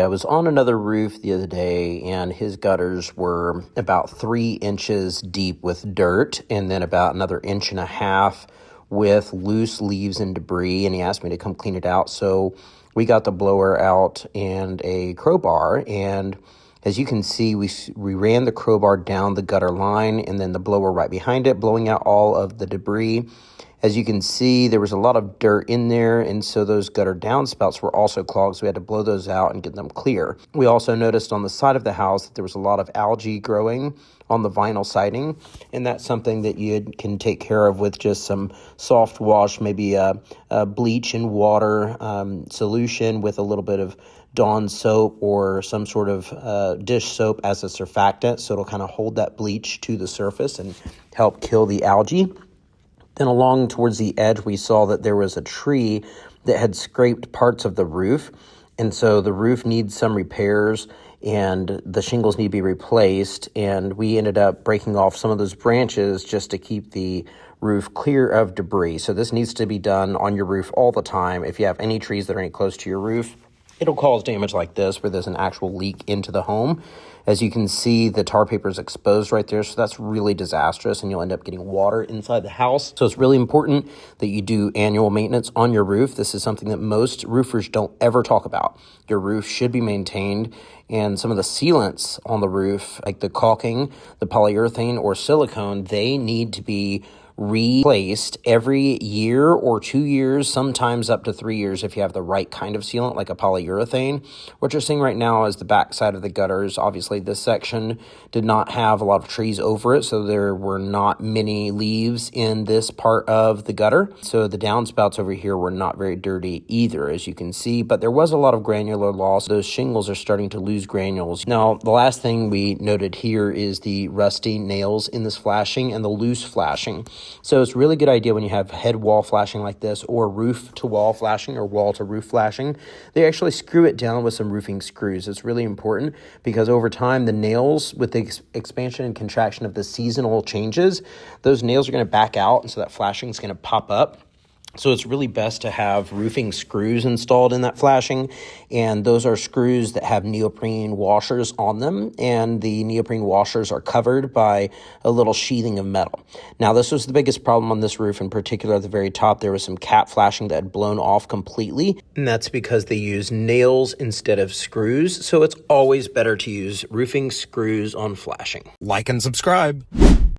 I was on another roof the other day, and his gutters were about 3 inches deep with dirt, and then about another 1.5 inches with loose leaves and debris, and he asked me to come clean it out. So we got the blower out and a crowbar, and as you can see, we ran the crowbar down the gutter line and then the blower right behind it, blowing out all of the debris. As you can see, there was a lot of dirt in there, and so those gutter downspouts were also clogged, so we had to blow those out and get them clear. We also noticed on the side of the house that there was a lot of algae growing on the vinyl siding, and that's something that you can take care of with just some soft wash, maybe a bleach and water solution with a little bit of Dawn soap or some sort of dish soap as a surfactant, so it'll kind of hold that bleach to the surface and help kill the algae. Then along towards the edge, we saw that there was a tree that had scraped parts of the roof. And so the roof needs some repairs and the shingles need to be replaced. And we ended up breaking off some of those branches just to keep the roof clear of debris. So this needs to be done on your roof all the time. If you have any trees that are any close to your roof, it'll cause damage like this where there's an actual leak into the home. As you can see, the tar paper is exposed right there, so that's really disastrous, and you'll end up getting water inside the house. So it's really important that you do annual maintenance on your roof. This is something that most roofers don't ever talk about. Your roof should be maintained, and some of the sealants on the roof, like the caulking, the polyurethane, or silicone, they need to be replaced every year or 2 years, sometimes up to 3 years if you have the right kind of sealant, like a polyurethane. What you're seeing right now is the back side of the gutters. Obviously, this section did not have a lot of trees over it, so there were not many leaves in this part of the gutter. So the downspouts over here were not very dirty either, as you can see, but there was a lot of granular loss. Those shingles are starting to lose granules. Now, the last thing we noted here is the rusty nails in this flashing and the loose flashing. So it's a really good idea when you have head wall flashing like this, or roof to wall flashing, or wall to roof flashing. They actually screw it down with some roofing screws. It's really important because over time, the nails, with the expansion and contraction of the seasonal changes, those nails are going to back out, and so that flashing is going to pop up. So it's really best to have roofing screws installed in that flashing, and those are screws that have neoprene washers on them, and the neoprene washers are covered by a little sheathing of metal. Now, this was the biggest problem on this roof in particular. At the very top, there was some cap flashing that had blown off completely, and that's because they use nails instead of screws, so it's always better to use roofing screws on flashing. Like and subscribe.